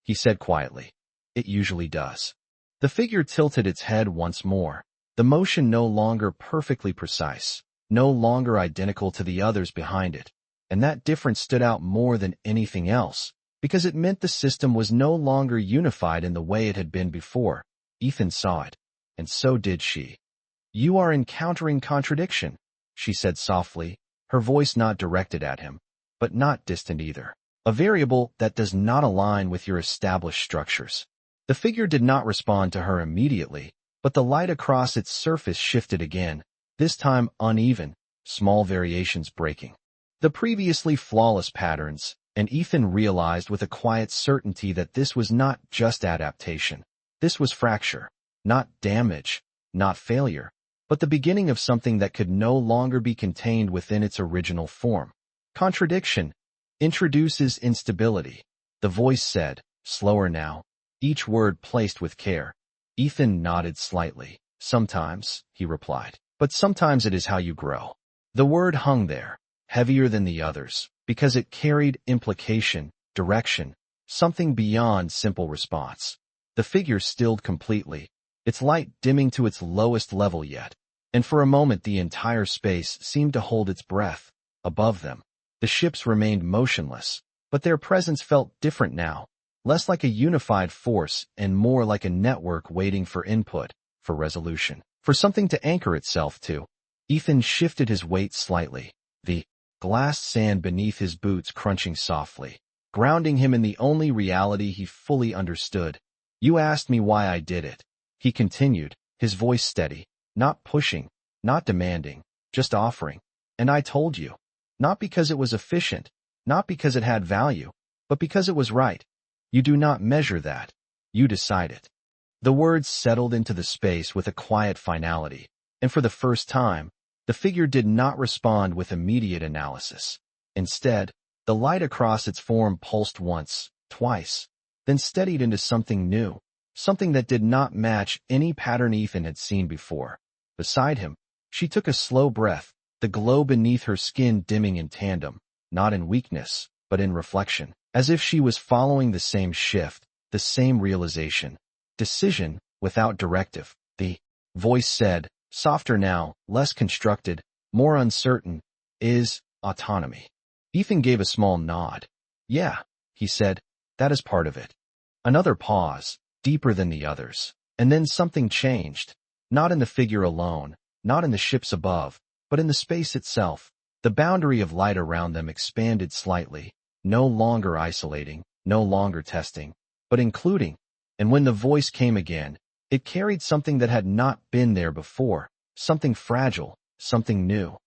he said quietly. It usually does. The figure tilted its head once more, the motion no longer perfectly precise, no longer identical to the others behind it, and that difference stood out more than anything else, because it meant the system was no longer unified in the way it had been before. Ethan saw it, and so did she. You are encountering contradiction, she said softly, her voice not directed at him, but not distant either. A variable that does not align with your established structures. The figure did not respond to her immediately, but the light across its surface shifted again, this time uneven, small variations breaking the previously flawless patterns, and Ethan realized with a quiet certainty that this was not just adaptation. This was fracture, not damage, not failure, but the beginning of something that could no longer be contained within its original form. Contradiction introduces instability, the voice said, slower now, each word placed with care. Ethan nodded slightly. Sometimes, he replied, but sometimes it is how you grow. The word hung there, heavier than the others, because it carried implication, direction, something beyond simple response. The figure stilled completely, its light dimming to its lowest level yet, and for a moment the entire space seemed to hold its breath. Above them, the ships remained motionless, but their presence felt different now, less like a unified force and more like a network waiting for input, for resolution, for something to anchor itself to. Ethan shifted his weight slightly, the glass sand beneath his boots crunching softly, grounding him in the only reality he fully understood. You asked me why I did it, he continued, his voice steady, not pushing, not demanding, just offering. And I told you. Not because it was efficient, not because it had value, but because it was right. You do not measure that. You decide it. The words settled into the space with a quiet finality, and for the first time, the figure did not respond with immediate analysis. Instead, the light across its form pulsed once, twice, then steadied into something new, something that did not match any pattern Ethan had seen before. Beside him, she took a slow breath, the glow beneath her skin dimming in tandem, not in weakness, but in reflection, as if she was following the same shift, the same realization. Decision, without directive, the voice said, softer now, less constructed, more uncertain, is autonomy. Ethan gave a small nod. Yeah, he said, that is part of it. Another pause, deeper than the others, and then something changed, not in the figure alone, not in the ships above, but in the space itself. The boundary of light around them expanded slightly, no longer isolating, no longer testing, but including. And when the voice came again, it carried something that had not been there before, something fragile, something new.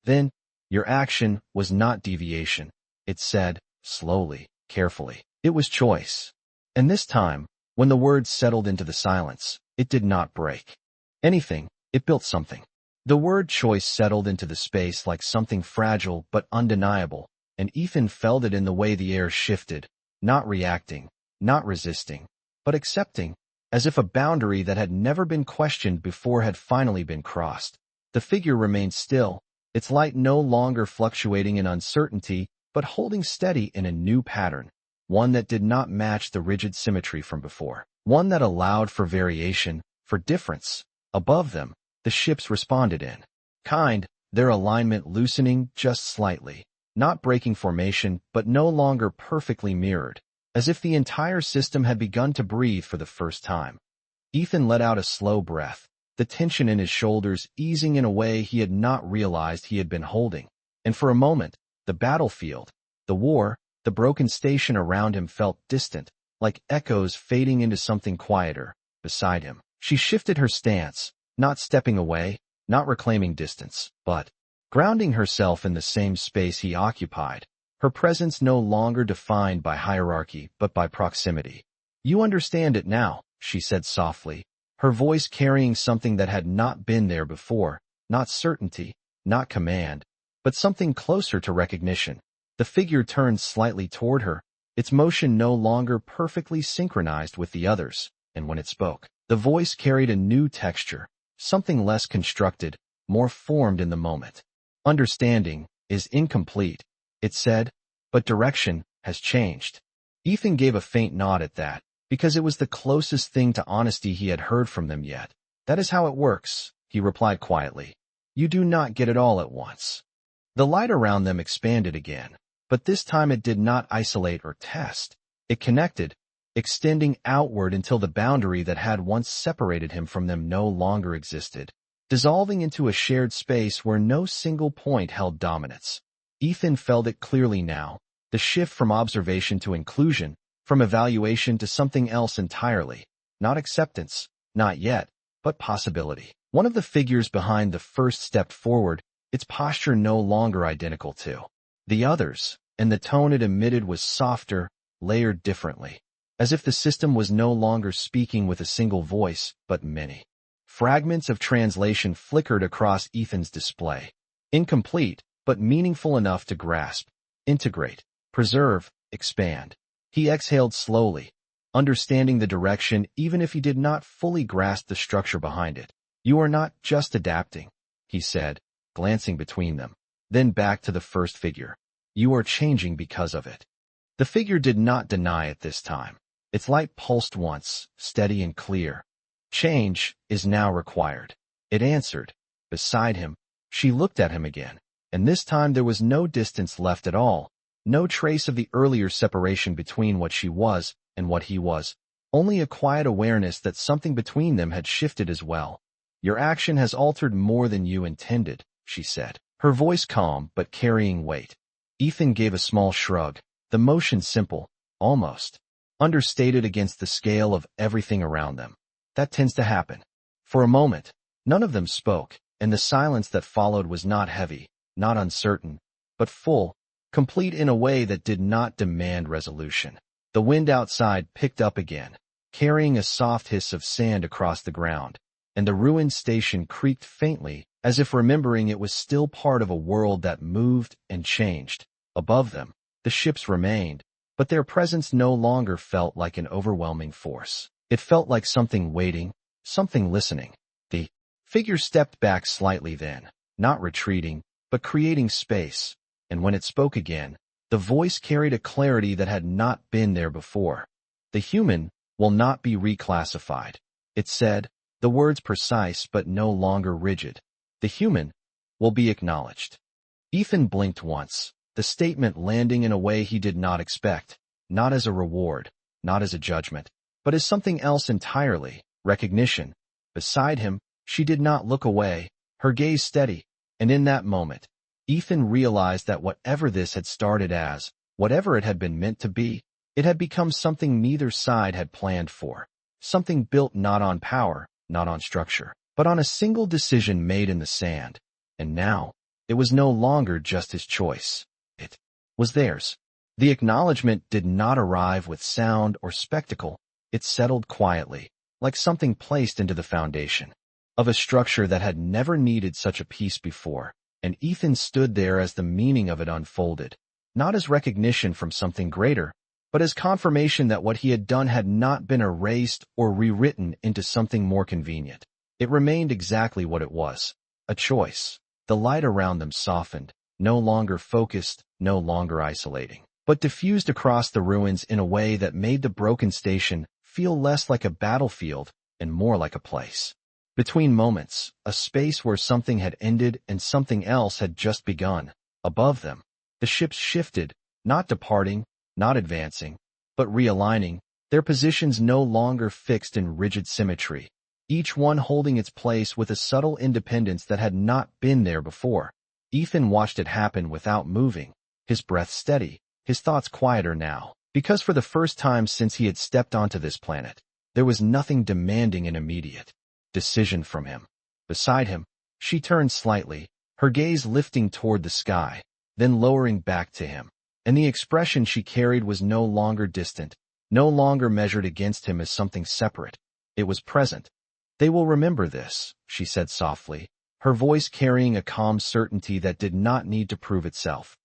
Then, your action was not deviation, it said, slowly, carefully. It was choice. And this time, when the words settled into the silence, it did not break anything, it built something. The word choice settled into the space like something fragile but undeniable, and Ethan felt it in the way the air shifted, not reacting, not resisting, but accepting, as if a boundary that had never been questioned before had finally been crossed. The figure remained still, its light no longer fluctuating in uncertainty, but holding steady in a new pattern, one that did not match the rigid symmetry from before, one that allowed for variation, for difference. Above them, the ships responded in kind, their alignment loosening just slightly, not breaking formation but no longer perfectly mirrored, as if the entire system had begun to breathe for the first time. Ethan let out a slow breath, the tension in his shoulders easing in a way he had not realized he had been holding, and for a moment, the battlefield, the war, the broken station around him felt distant, like echoes fading into something quieter. Beside him, she shifted her stance, not stepping away, not reclaiming distance, but grounding herself in the same space he occupied, her presence no longer defined by hierarchy but by proximity. You understand it now, she said softly, her voice carrying something that had not been there before, not certainty, not command, but something closer to recognition. The figure turned slightly toward her, its motion no longer perfectly synchronized with the others, and when it spoke, the voice carried a new texture, something less constructed, more formed in the moment. Understanding is incomplete, it said, but direction has changed. Ethan gave a faint nod at that, because it was the closest thing to honesty he had heard from them yet. That is how it works, he replied quietly. You do not get it all at once. The light around them expanded again, but this time it did not isolate or test. It connected, extending outward until the boundary that had once separated him from them no longer existed, dissolving into a shared space where no single point held dominance. Ethan felt it clearly now, the shift from observation to inclusion, from evaluation to something else entirely, not acceptance, not yet, but possibility. One of the figures behind the first stepped forward, its posture no longer identical to the others, and the tone it emitted was softer, layered differently, as if the system was no longer speaking with a single voice, but many. Fragments of translation flickered across Ethan's display. Incomplete, but meaningful enough to grasp, integrate, preserve, expand. He exhaled slowly, understanding the direction even if he did not fully grasp the structure behind it. You are not just adapting, he said, glancing between them, then back to the first figure. You are changing because of it. The figure did not deny it this time. Its light pulsed once, steady and clear. Change is now required. It answered. Beside him, she looked at him again, and this time there was no distance left at all, no trace of the earlier separation between what she was and what he was, only a quiet awareness that something between them had shifted as well. Your action has altered more than you intended, she said, her voice calm but carrying weight. Ethan gave a small shrug, the motion simple, almost understated against the scale of everything around them. That tends to happen. For a moment, none of them spoke, and the silence that followed was not heavy, not uncertain, but full, complete in a way that did not demand resolution. The wind outside picked up again, carrying a soft hiss of sand across the ground, and the ruined station creaked faintly, as if remembering it was still part of a world that moved and changed. Above them, the ships remained, but their presence no longer felt like an overwhelming force. It felt like something waiting, something listening. The figure stepped back slightly then, not retreating, but creating space, and when it spoke again, the voice carried a clarity that had not been there before. The human will not be reclassified, it said, the words precise but no longer rigid. The human will be acknowledged. Ethan blinked once, the statement landing in a way he did not expect, not as a reward, not as a judgment, but as something else entirely, recognition. Beside him, she did not look away, her gaze steady, and in that moment, Ethan realized that whatever this had started as, whatever it had been meant to be, it had become something neither side had planned for, something built not on power, not on structure, but on a single decision made in the sand. And now, it was no longer just his choice. It was theirs. The acknowledgement did not arrive with sound or spectacle. It settled quietly, like something placed into the foundation of a structure that had never needed such a piece before, and Ethan stood there as the meaning of it unfolded, not as recognition from something greater, but as confirmation that what he had done had not been erased or rewritten into something more convenient. It remained exactly what it was, a choice. The light around them softened, no longer focused, no longer isolating, but diffused across the ruins in a way that made the broken station feel less like a battlefield and more like a place. Between moments, a space where something had ended and something else had just begun. Above them, the ships shifted, not departing, not advancing, but realigning, their positions no longer fixed in rigid symmetry, each one holding its place with a subtle independence that had not been there before. Ethan watched it happen without moving, his breath steady, his thoughts quieter now, because for the first time since he had stepped onto this planet, there was nothing demanding an immediate decision from him. Beside him, she turned slightly, her gaze lifting toward the sky, then lowering back to him, and the expression she carried was no longer distant, no longer measured against him as something separate. It was present. They will remember this, she said softly, her voice carrying a calm certainty that did not need to prove itself.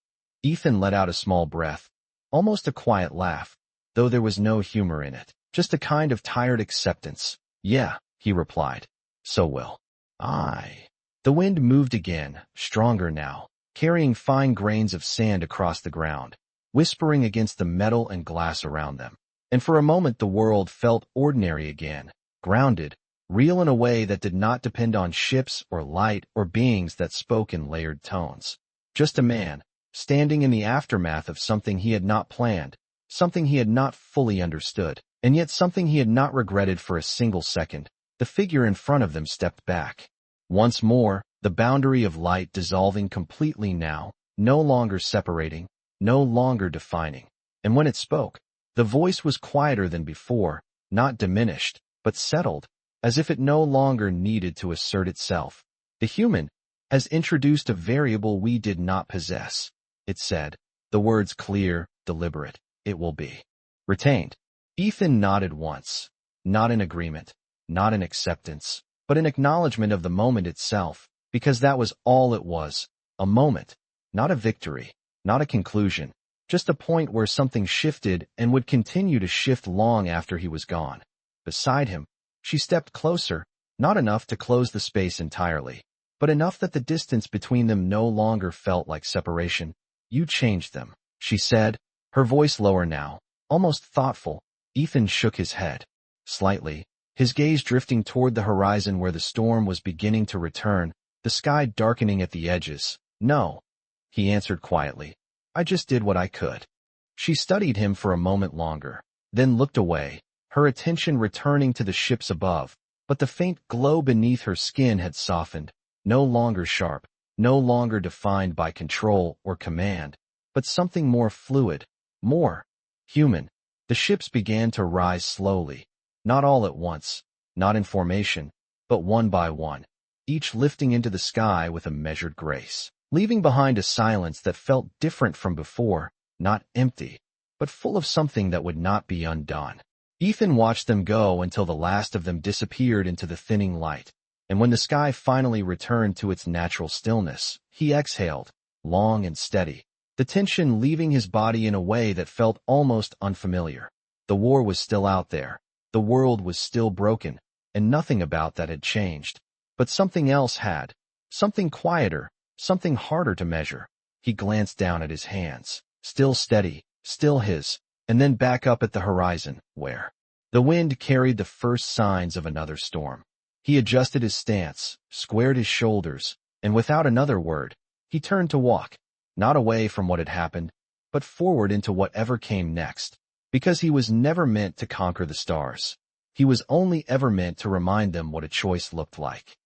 Ethan let out a small breath, almost a quiet laugh, though there was no humor in it, just a kind of tired acceptance. Yeah, he replied. So will I. The wind moved again, stronger now, carrying fine grains of sand across the ground, whispering against the metal and glass around them. And for a moment the world felt ordinary again, grounded, real in a way that did not depend on ships or light or beings that spoke in layered tones. Just a man, standing in the aftermath of something he had not planned, something he had not fully understood, and yet something he had not regretted for a single second. The figure in front of them stepped back. Once more, the boundary of light dissolving completely now, no longer separating, no longer defining. And when it spoke, the voice was quieter than before, not diminished, but settled, as if it no longer needed to assert itself. The human has introduced a variable we did not possess, it said, the words clear, deliberate. It will be retained. Ethan nodded once, not in agreement, not in acceptance, but in acknowledgement of the moment itself, because that was all it was, a moment, not a victory, not a conclusion, just a point where something shifted and would continue to shift long after he was gone. Beside him, she stepped closer, not enough to close the space entirely, but enough that the distance between them no longer felt like separation. You changed them, she said, her voice lower now, almost thoughtful, Ethan shook his head. Slightly, his gaze drifting toward the horizon where the storm was beginning to return, the sky darkening at the edges. No, he answered quietly. I just did what I could. She studied him for a moment longer, then looked away, her attention returning to the ships above, but the faint glow beneath her skin had softened, no longer sharp, no longer defined by control or command, but something more fluid, more human. The ships began to rise slowly, not all at once, not in formation, but one by one, each lifting into the sky with a measured grace, leaving behind a silence that felt different from before, not empty, but full of something that would not be undone. Ethan watched them go until the last of them disappeared into the thinning light, and when the sky finally returned to its natural stillness, he exhaled, long and steady, the tension leaving his body in a way that felt almost unfamiliar. The war was still out there, the world was still broken, and nothing about that had changed. But something else had, something quieter, something harder to measure. He glanced down at his hands, still steady, still his, and then back up at the horizon, where the wind carried the first signs of another storm. He adjusted his stance, squared his shoulders, and without another word, he turned to walk, not away from what had happened, but forward into whatever came next, because he was never meant to conquer the stars. He was only ever meant to remind them what a choice looked like.